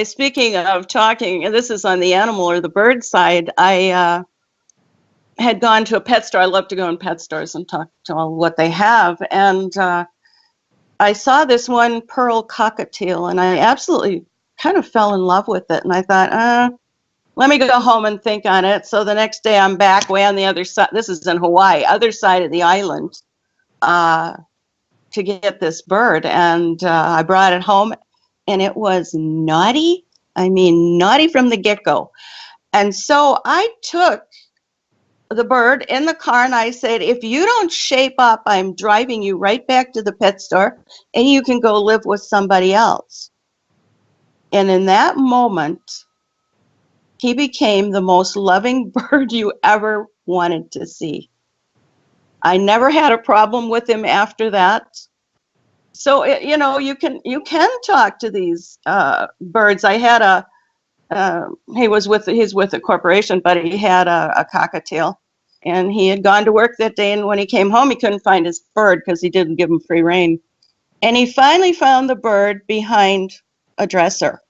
speaking of talking, and this is on the animal or the bird side, I had gone to a pet store. I love to go in pet stores and talk to all what they have. And I saw this one pearl cockatiel, and I absolutely kind of fell in love with it. And I thought, let me go home and think on it. So the next day I'm back way on the other side. This is in Hawaii, other side of the island, to get this bird. And I brought it home, and it was naughty. I mean, naughty from the get-go. And so I took the bird in the car, and I said, if you don't shape up, I'm driving you right back to the pet store, and you can go live with somebody else. And in that moment, he became the most loving bird you ever wanted to see. I never had a problem with him after that. So, you can talk to these birds. I had he's with a corporation, but he had a cockatiel, and he had gone to work that day, and when he came home, he couldn't find his bird because he didn't give him free rein. And he finally found the bird behind a dresser.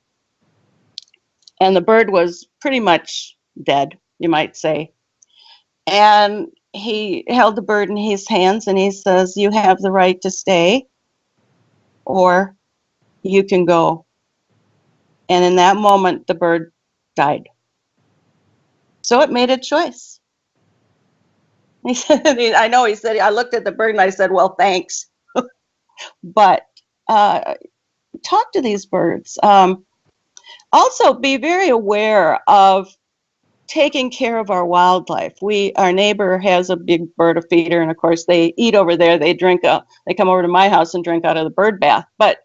And the bird was pretty much dead, you might say. And he held the bird in his hands, and he says, you have the right to stay, or you can go. And in that moment, the bird died. So it made a choice. He said, I looked at the bird and I said, well, thanks. But talk to these birds. Also, be very aware of taking care of our wildlife. Our neighbor has a big bird feeder, and of course they eat over there. They come over to my house and drink out of the bird bath. But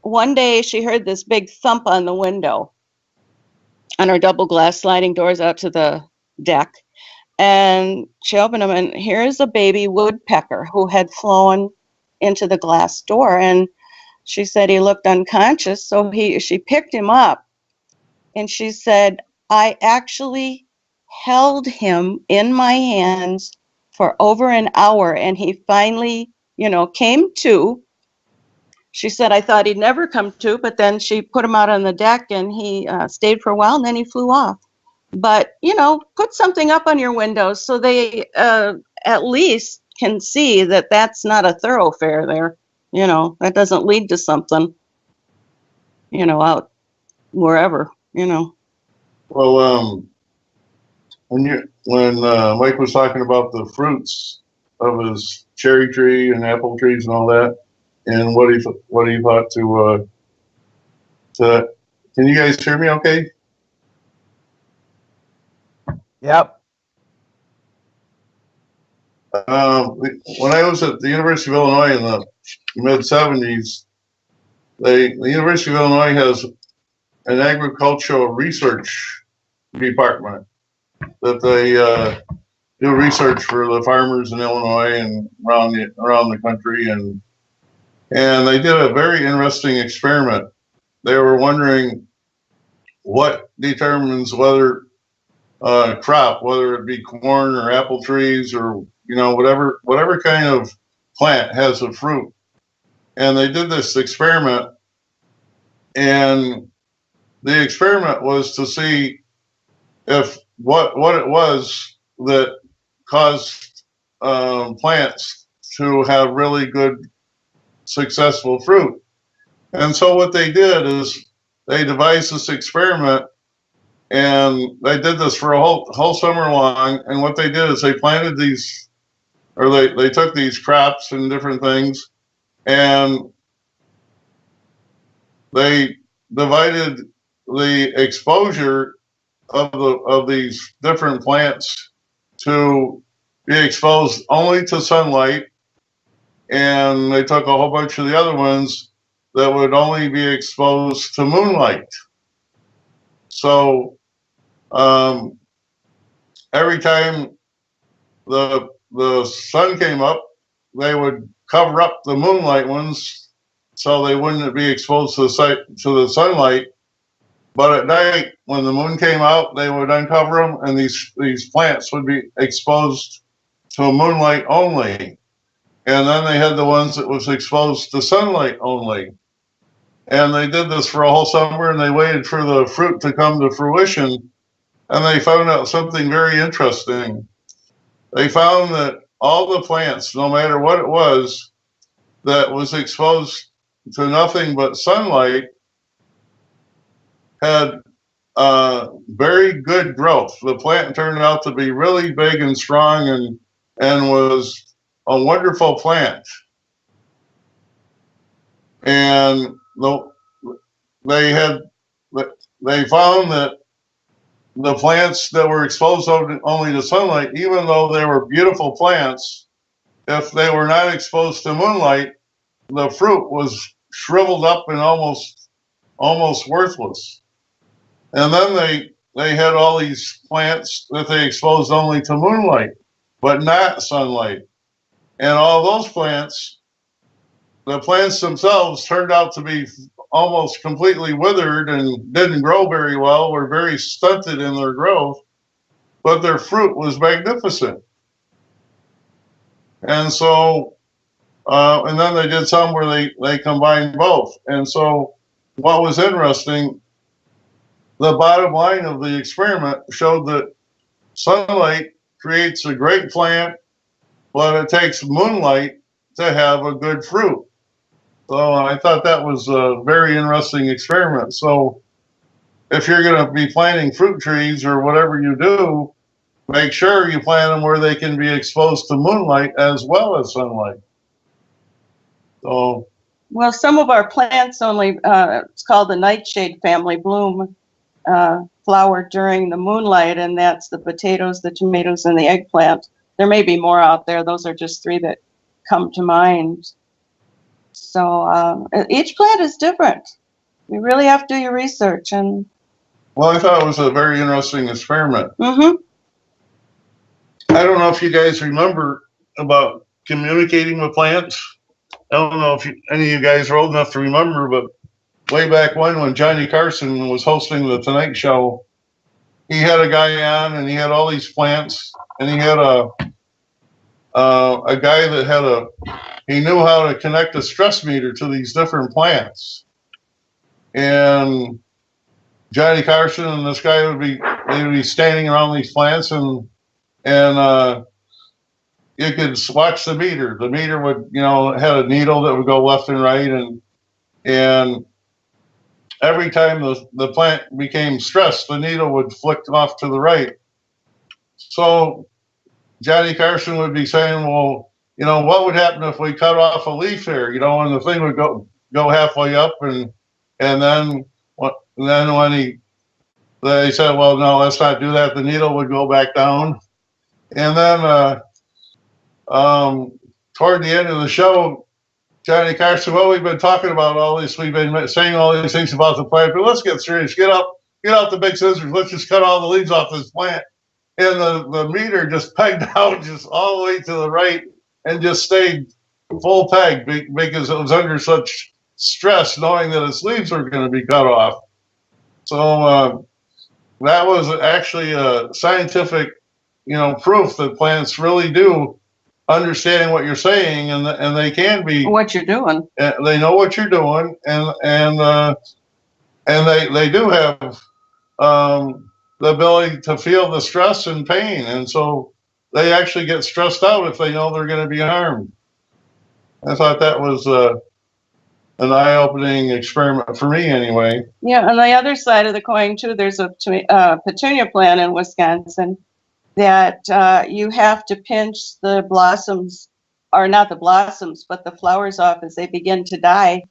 one day she heard this big thump on the window on our double glass sliding doors out to the deck. And she opened them, and here's a baby woodpecker who had flown into the glass door. And she said he looked unconscious, so she picked him up, and she said, I actually held him in my hands for over an hour, and he finally, came to. She said, I thought he'd never come to, but then she put him out on the deck, and he stayed for a while, and then he flew off. But, put something up on your windows so they at least can see that that's not a thoroughfare there. That doesn't lead to something, out wherever, Well, when Mike was talking about the fruits of his cherry tree and apple trees and all that, and what he thought to can you guys hear me okay? Yep. When I was at the University of Illinois in the mid-'70s, the University of Illinois has an agricultural research department that they do research for the farmers in Illinois and around the country, and they did a very interesting experiment. They were wondering what determines whether crop, whether it be corn or apple trees or whatever kind of plant has a fruit. And they did this experiment, and the experiment was to see if what it was that caused plants to have really good, successful fruit. And so what they did is they devised this experiment, and they did this for a whole summer long. And what they did is they planted these, or they took these crops and different things, and they divided the exposure of these different plants to be exposed only to sunlight, and they took a whole bunch of the other ones that would only be exposed to moonlight. So every time the sun came up, they would cover up the moonlight ones so they wouldn't be exposed to the sunlight. But at night, when the moon came out, they would uncover them, and these plants would be exposed to moonlight only. And then they had the ones that was exposed to sunlight only. And they did this for a whole summer, and they waited for the fruit to come to fruition. And they found out something very interesting. They found that all the plants, no matter what it was, that was exposed to nothing but sunlight had very good growth. The plant turned out to be really big and strong, and was a wonderful plant. And they had they found that the plants that were exposed only to sunlight, even though they were beautiful plants, if they were not exposed to moonlight, the fruit was shriveled up and almost worthless. And then they had all these plants that they exposed only to moonlight, but not sunlight. And all those plants, the plants themselves turned out to be almost completely withered and didn't grow very well, were very stunted in their growth, but their fruit was magnificent. And so, and then they did some where they combined both. And so what was interesting, the bottom line of the experiment showed that sunlight creates a great plant, but it takes moonlight to have a good fruit. So I thought that was a very interesting experiment. So if you're going to be planting fruit trees or whatever you do, make sure you plant them where they can be exposed to moonlight as well as sunlight. So, well, some of our plants only, it's called the nightshade family, bloom flower during the moonlight, and that's the potatoes, the tomatoes, and the eggplant. There may be more out there. Those are just three that come to mind. So each plant is different. You really have to do your research. And well, I thought it was a very interesting experiment. Mm-hmm. I don't know if you guys remember about communicating with plants. I don't know if any of you guys are old enough to remember, but way back when Johnny Carson was hosting the Tonight Show, he had a guy on and he had all these plants, and he had a guy that he knew how to connect a stress meter to these different plants. And Johnny Carson and this guy would be standing around these plants, and you could watch the meter. The meter would, had a needle that would go left and right, and every time the plant became stressed, the needle would flick off to the right. So Johnny Carson would be saying, well, what would happen if we cut off a leaf here? And the thing would go halfway up, and then when they said, well, no, let's not do that, the needle would go back down. And then toward the end of the show, Johnny Carson, well, we've been talking about all this, we've been saying all these things about the plant, but let's get serious. Get out the big scissors. Let's just cut all the leaves off this plant. And the meter just pegged out just all the way to the right and just stayed full peg because it was under such stress knowing that its leaves were going to be cut off. So that was actually a scientific, proof that plants really do understand what you're saying, and they can be what you're doing. They know what you're doing, and they do have the ability to feel the stress and pain, and so they actually get stressed out if they know they're going to be harmed. I thought that was an eye-opening experiment for me, anyway. Yeah, on the other side of the coin too, there's a petunia plant in Wisconsin that you have to pinch the blossoms, or not the blossoms, but the flowers off as they begin to die.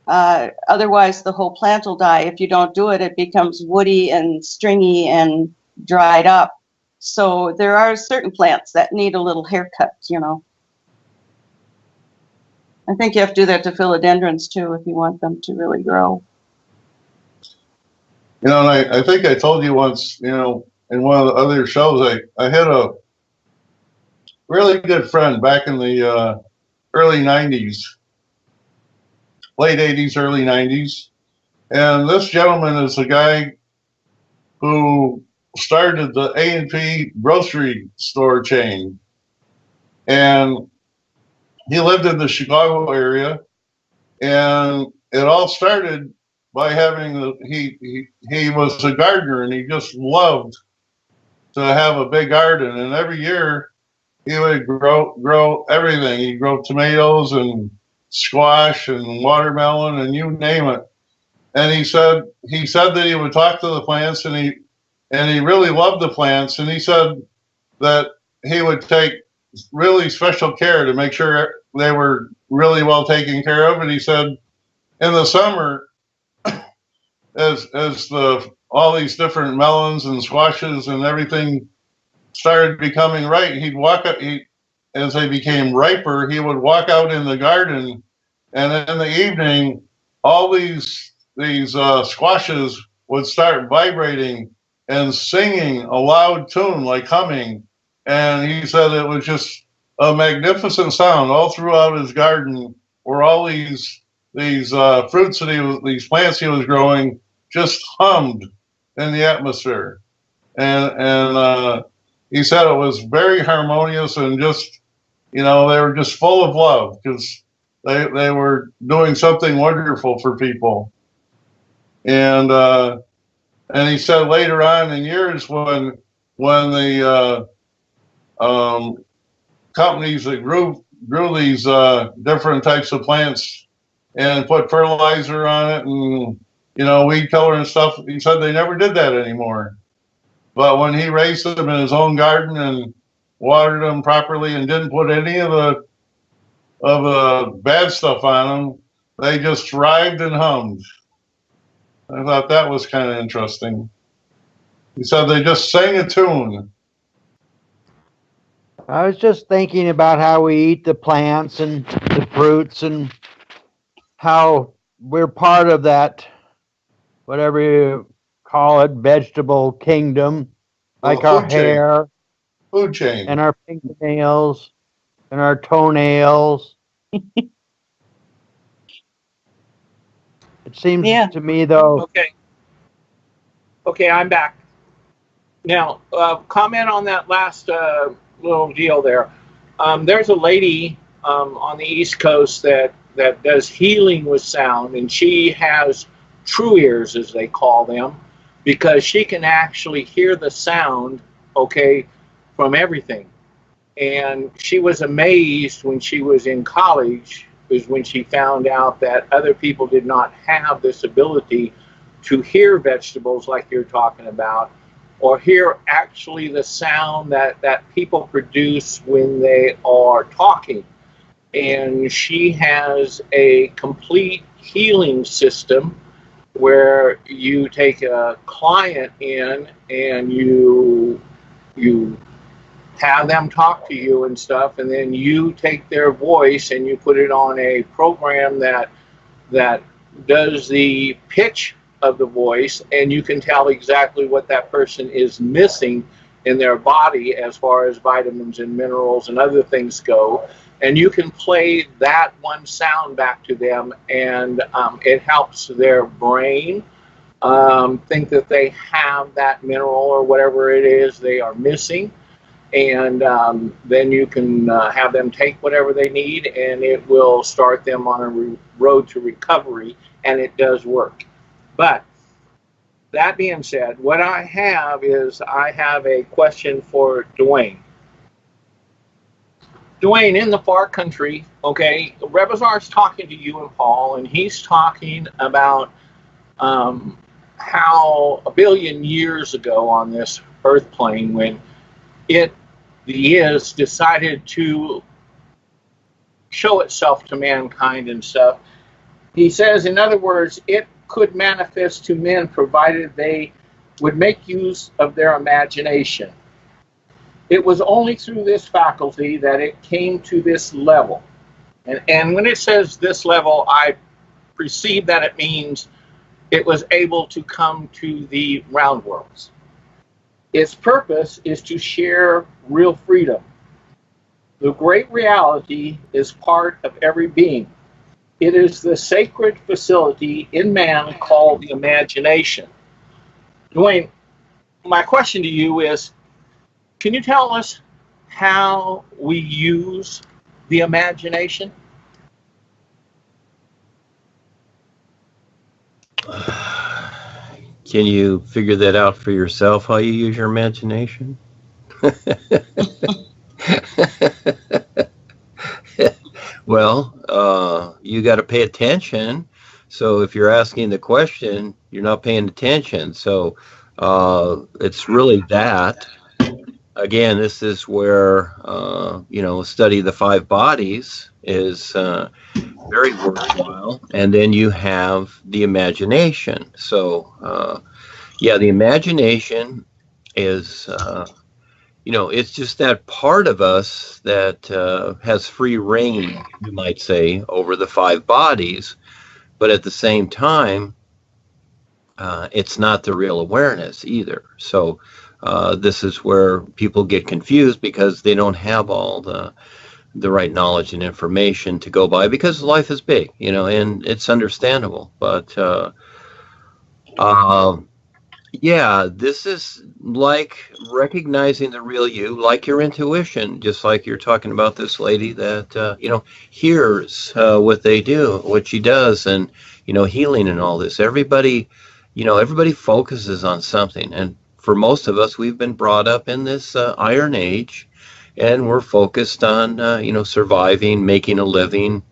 Otherwise, the whole plant will die. If you don't do it, it becomes woody and stringy and dried up. So there are certain plants that need a little haircut, I think you have to do that to philodendrons too if you want them to really grow. And I think I told you once, in one of the other shows, I had a really good friend back in the early 90s, late 80s, early 90s. And this gentleman is a guy who started the A&P grocery store chain. And he lived in the Chicago area, and it all started by having he was a gardener and he just loved to have a big garden, and every year he would grow everything. He'd grow tomatoes and squash and watermelon and you name it. And he said that he would talk to the plants, and he really loved the plants, and he said that he would take really special care to make sure they were really well taken care of. And he said in the summer, as all these different melons and squashes and everything started becoming right, he'd walk up. As they became riper, he would walk out in the garden, and in the evening, all these squashes would start vibrating and singing a loud tune like humming. And he said it was just a magnificent sound all throughout his garden, where all these fruits these plants he was growing just hummed in the atmosphere. And he said it was very harmonious, and just, they were just full of love because they were doing something wonderful for people. And he said later on in years, when the companies that grew these different types of plants and put fertilizer on it and weed killer and stuff, he said they never did that anymore. But when he raised them in his own garden and watered them properly and didn't put any of the bad stuff on them, they just thrived and hummed. I thought that was kind of interesting. He said they just sang a tune. I was just thinking about how we eat the plants and the fruits and how we're part of that, whatever you call it, vegetable kingdom, like our hair, food chain, and our fingernails and our toenails. It seems to me, though. Okay, I'm back. Now, comment on that last little deal there. There's a lady on the East Coast that does healing with sound, and she has true ears, as they call them, because she can actually hear the sound, from everything. And she was amazed when she was in college, is when she found out that other people did not have this ability to hear vegetables like you're talking about, or hear actually the sound that people produce when they are talking. And she has a complete healing system where you take a client in and you have them talk to you and stuff, and then you take their voice and you put it on a program that does the pitch of the voice, and you can tell exactly what that person is missing in their body as far as vitamins and minerals and other things go. And you can play that one sound back to them, and it helps their brain think that they have that mineral or whatever it is they are missing. And then you can have them take whatever they need, and it will start them on a road to recovery, and it does work. But that being said, what I have a question for Duane. Duane, in the far country, Rebazar's talking to you and Paul, and he's talking about how a billion years ago on this earth plane, when the is decided to show itself to mankind and stuff, he says, in other words, it could manifest to men provided they would make use of their imagination. It was only through this faculty that it came to this level. And when it says this level, I perceive that it means it was able to come to the round worlds. Its purpose is to share real freedom. The great reality is part of every being. It is the sacred facility in man called the imagination. Duane, my question to you is, can you tell us how we use the imagination? Can you figure that out for yourself, how you use your imagination? Well, you got to pay attention. So if you're asking the question, you're not paying attention. So it's really that. Again, this is where, study the five bodies is very worthwhile. And then you have the imagination. So, yeah, the imagination is, it's just that part of us that has free reign, you might say, over the five bodies. But at the same time, it's not the real awareness either. So this is where people get confused because they don't have all the right knowledge and information to go by because life is big, and it's understandable. But yeah, this is like recognizing the real you, like your intuition, just like you're talking about this lady that, hears what they do, what she does, and, healing and all this. Everybody focuses on something. And for most of us, we've been brought up in this iron age, and we're focused on, surviving, making a living,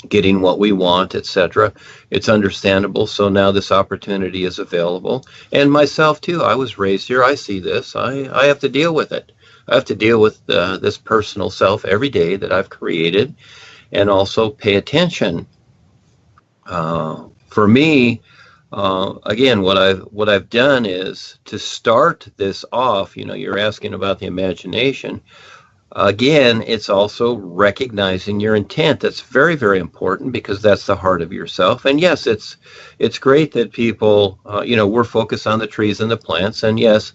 getting what we want, etc. It's understandable. So now this opportunity is available. And myself too, I was raised here. I see this. I have to deal with it. I have to deal with this personal self every day that I've created, and also pay attention. For me, again, what I've done is to start this off. You're asking about the imagination. Again, it's also recognizing your intent. That's very, very important because that's the heart of yourself. And yes, it's great that people, we're focused on the trees and the plants. And yes,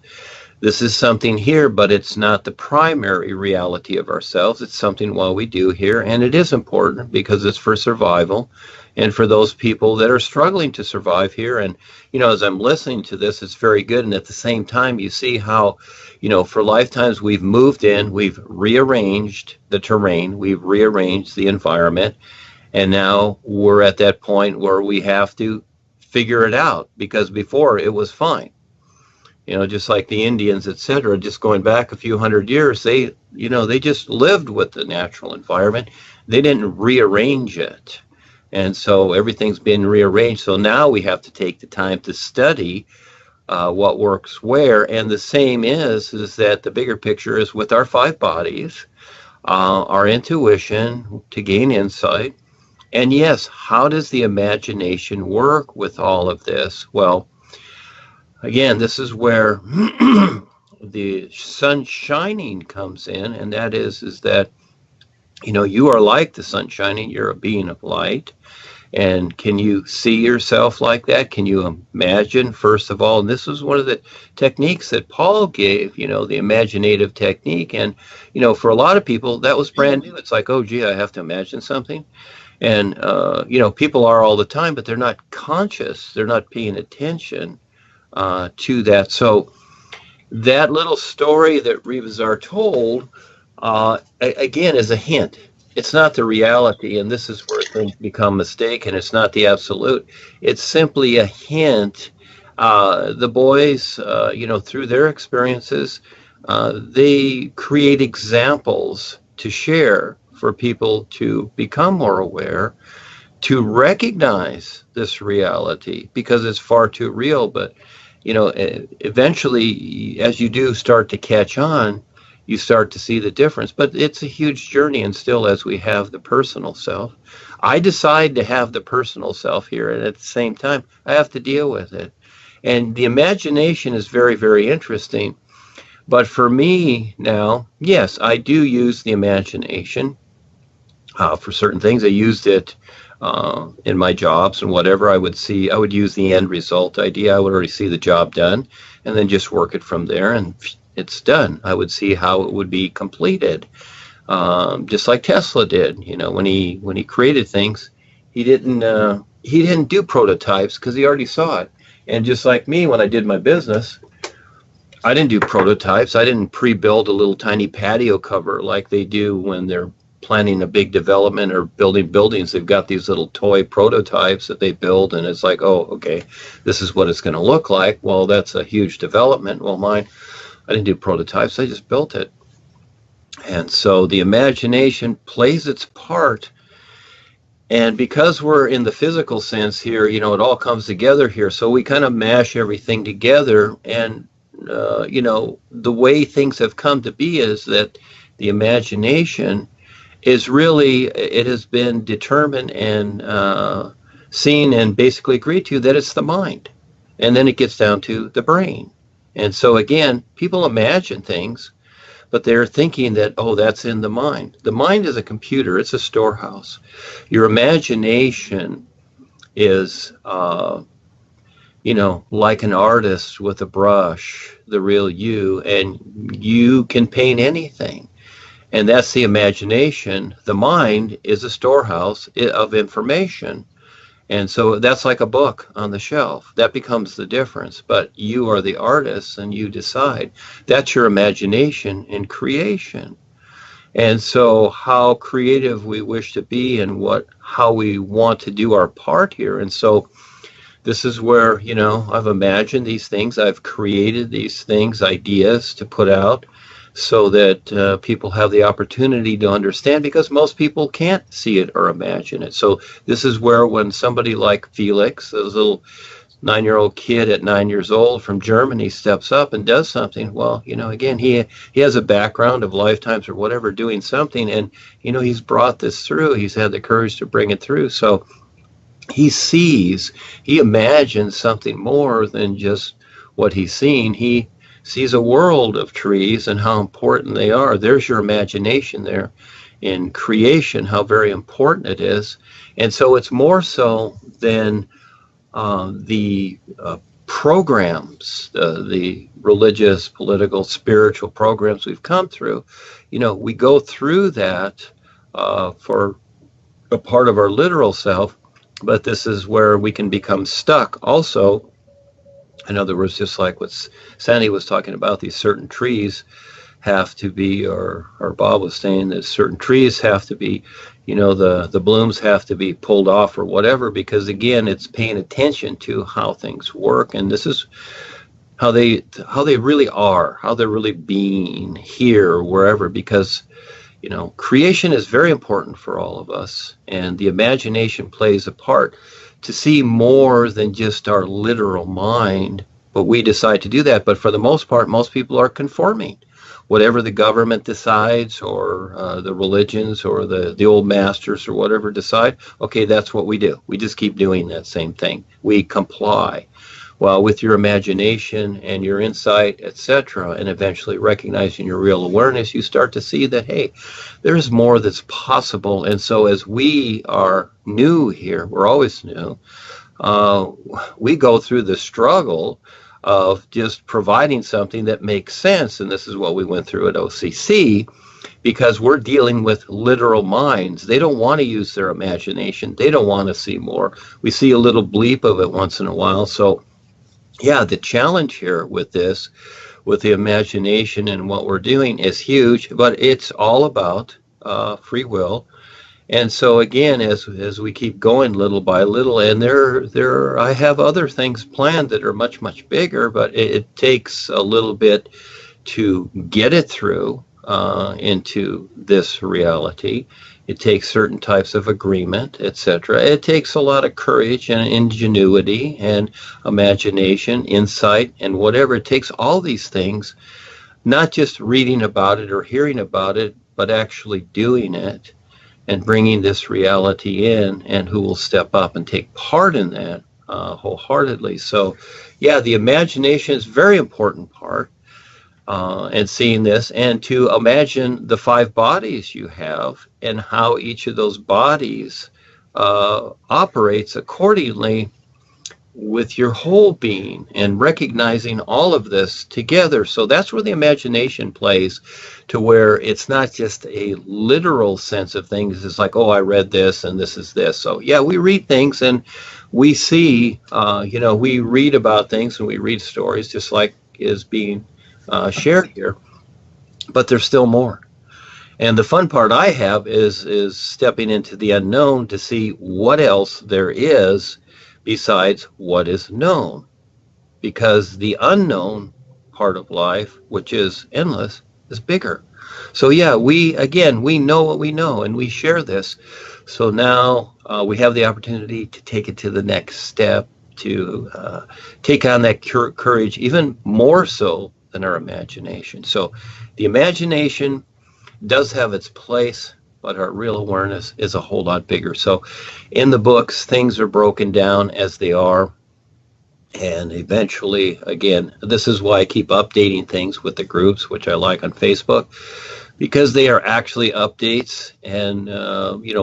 this is something here, but it's not the primary reality of ourselves. It's something while we do here, and it is important because it's for survival and for those people that are struggling to survive here. And, as I'm listening to this, it's very good. And at the same time, you see how, for lifetimes we've moved in, we've rearranged the terrain, we've rearranged the environment, and now we're at that point where we have to figure it out because before it was fine. Just like the Indians, etc., just going back a few hundred years, they just lived with the natural environment. They didn't rearrange it. And so everything's been rearranged. So now we have to take the time to study what works where. And the same is that the bigger picture is with our five bodies, our intuition to gain insight. And yes, how does the imagination work with all of this? Well, again, this is where the sun shining comes in, and that is that, you are like the sun shining, you're a being of light. And can you see yourself like that? Can you imagine, first of all? And this is one of the techniques that Paul gave, the imaginative technique. And, for a lot of people, that was brand new. It's like, oh, gee, I have to imagine something. And, people are all the time, but they're not conscious. They're not paying attention to that. So that little story that Rivazar told, again, is a hint. It's not the reality, and this is where things become mistaken. It's not the absolute. It's simply a hint. The boys, through their experiences, they create examples to share for people to become more aware, to recognize this reality because it's far too real. But, eventually, as you do start to catch on, you start to see the difference. But it's a huge journey, and still as we have the personal self, I decide to have the personal self here, and at the same time, I have to deal with it. And the imagination is very, very interesting. But for me now, yes, I do use the imagination for certain things. I used it in my jobs and whatever. I would use the end result idea. I would already see the job done and then just work it from there, and it's done. I would see how it would be completed, just like Tesla did. When he created things, he didn't do prototypes because he already saw it. And just like me, when I did my business, I didn't do prototypes. I didn't pre-build a little tiny patio cover like they do when they're planning a big development or building buildings, they've got these little toy prototypes that they build, and it's like, oh, okay, this is what it's going to look like. Well, that's a huge development. Well, mine, I didn't do prototypes, I just built it. And so the imagination plays its part. And because we're in the physical sense here, you know, it all comes together here. So we kind of mash everything together. And, you know, the way things have come to be is that the imagination is really, it has been determined and seen and basically agreed to that it's the mind. And then it gets down to the brain. And so again, people imagine things, but they're thinking that, oh, that's in the mind. The mind is a computer. It's a storehouse. Your imagination is, you know, like an artist with a brush, the real you, and you can paint anything. And that's the imagination. The mind is a storehouse of information. And so that's like a book on the shelf. That becomes the difference. But you are the artist and you decide. That's your imagination in creation. And so how creative we wish to be and how we want to do our part here. And so this is where, you know, I've imagined these things. I've created these things, ideas to put out, so that people have the opportunity to understand, because most people can't see it or imagine it. So this is where when somebody like Felix, this little 9-year-old kid at 9 years old from Germany, steps up and does something, well, you know, again, he has a background of lifetimes or whatever doing something, and, you know, he's brought this through. He's had the courage to bring it through. So he imagines something more than just what he's seen. He sees a world of trees and how important they are. There's your imagination there in creation, how very important it is. And so it's more so than the programs, the religious, political, spiritual programs we've come through. You know, we go through that for a part of our literal self, but this is where we can become stuck also. In other words, just like what Sandy was talking about, these certain trees have to be, or Bob was saying that certain trees have to be, you know, the blooms have to be pulled off or whatever, because again, it's paying attention to how things work. And this is how they really are, how they're really being here or wherever, because, you know, creation is very important for all of us, and the imagination plays a part to see more than just our literal mind. But we decide to do that. But for the most part, most people are conforming. Whatever the government decides, or the religions, or the old masters, or whatever decide, okay, that's what we do. We just keep doing that same thing. We comply. Well, with your imagination and your insight, etc., and eventually recognizing your real awareness, you start to see that, hey, there's more that's possible. And so as we are new here, we're always new, we go through the struggle of just providing something that makes sense. And this is what we went through at OCC, because we're dealing with literal minds. They don't want to use their imagination. They don't want to see more. We see a little bleep of it once in a while. So yeah, the challenge here with this, with the imagination and what we're doing, is huge, but it's all about free will. And so again, as we keep going little by little, and I have other things planned that are much, much bigger, but it takes a little bit to get it through into this reality. It takes certain types of agreement, etc. It takes a lot of courage and ingenuity and imagination, insight, and whatever. It takes all these things, not just reading about it or hearing about it, but actually doing it and bringing this reality in, and who will step up and take part in that wholeheartedly. So, yeah, the imagination is a very important part. And seeing this, and to imagine the 5 bodies you have and how each of those bodies operates accordingly with your whole being, and recognizing all of this together. So that's where the imagination plays, to where it's not just a literal sense of things. It's like, oh, I read this and this is this. So yeah, we read things and we see, we read about things and we read stories, just like is being shared here, but there's still more. And the fun part I have is stepping into the unknown to see what else there is besides what is known. Because the unknown part of life, which is endless, is bigger. So yeah, we know what we know, and we share this. So now we have the opportunity to take it to the next step, to take on that courage even more so than our imagination. So the imagination does have its place, but our real awareness is a whole lot bigger. So in the books, things are broken down as they are. And eventually, again, this is why I keep updating things with the groups, which I like on Facebook, because they are actually updates. And,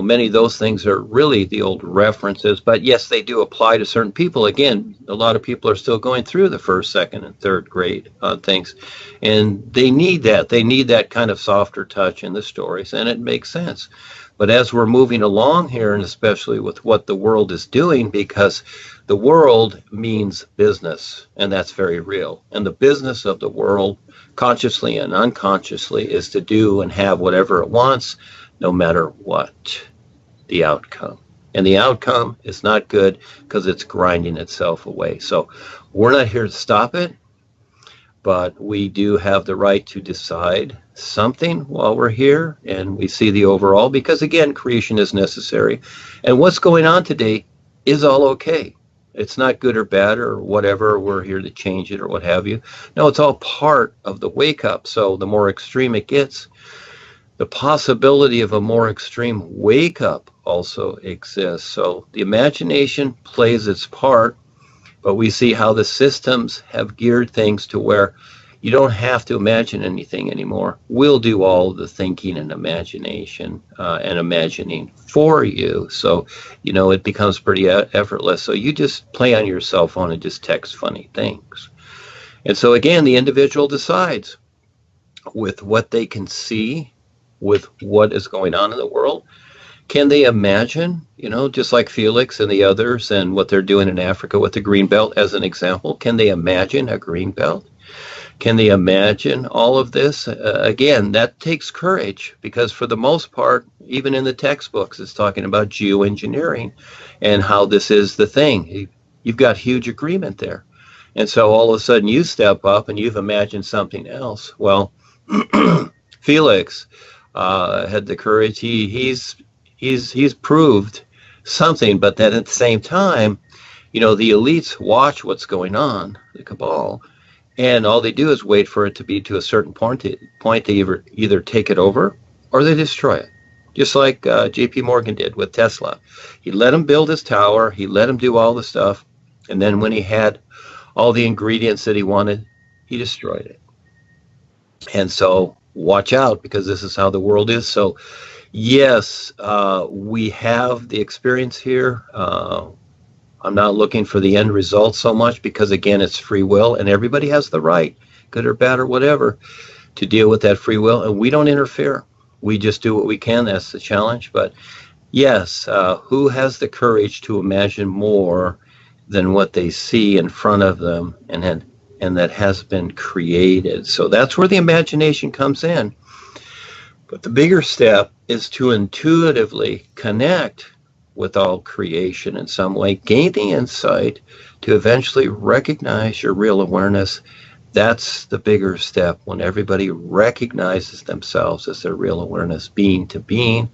many of those things are really the old references. But yes, they do apply to certain people. Again, a lot of people are still going through the first, second, and third grade things. And they need that. They need that kind of softer touch in the stories. And it makes sense. But as we're moving along here, and especially with what the world is doing, because the world means business, and that's very real. And the business of the world, consciously and unconsciously, is to do and have whatever it wants, no matter what the outcome. And the outcome is not good because it's grinding itself away. So we're not here to stop it, but we do have the right to decide something while we're here, and we see the overall, because again, creation is necessary. And what's going on today is all okay. It's not good or bad or whatever. We're here to change it or what have you. No, it's all part of the wake up. So the more extreme it gets, the possibility of a more extreme wake up also exists. So the imagination plays its part, but we see how the systems have geared things to where you don't have to imagine anything anymore. We'll do all the thinking and imagination and imagining for you. So, it becomes pretty effortless. So you just play on your cell phone and just text funny things. And so again, the individual decides with what they can see, with what is going on in the world. Can they imagine, just like Felix and the others and what they're doing in Africa with the green belt as an example? Can they imagine a green belt? Can they imagine all of this? Again, that takes courage, because for the most part, even in the textbooks, it's talking about geoengineering and how this is the thing. You've got huge agreement there. And so all of a sudden you step up and you've imagined something else. Well, Felix had the courage. He's proved something, but then at the same time, the elites watch what's going on, the cabal, and all they do is wait for it to be to a certain point. They either take it over or they destroy it. Just like J.P. Morgan did with Tesla. He let him build his tower. He let him do all the stuff. And then when he had all the ingredients that he wanted, he destroyed it. And so watch out, because this is how the world is. So yes, we have the experience here. I'm not looking for the end result so much, because again, it's free will, and everybody has the right, good or bad or whatever, to deal with that free will, and we don't interfere. We just do what we can. That's the challenge. But yes, who has the courage to imagine more than what they see in front of them and that has been created? So that's where the imagination comes in. But the bigger step is to intuitively connect with all creation in some way, gain the insight to eventually recognize your real awareness. That's the bigger step, when everybody recognizes themselves as their real awareness, being to being.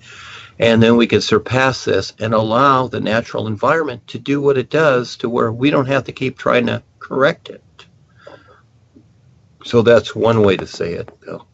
And then we can surpass this and allow the natural environment to do what it does, to where we don't have to keep trying to correct it. So that's one way to say it, Bill.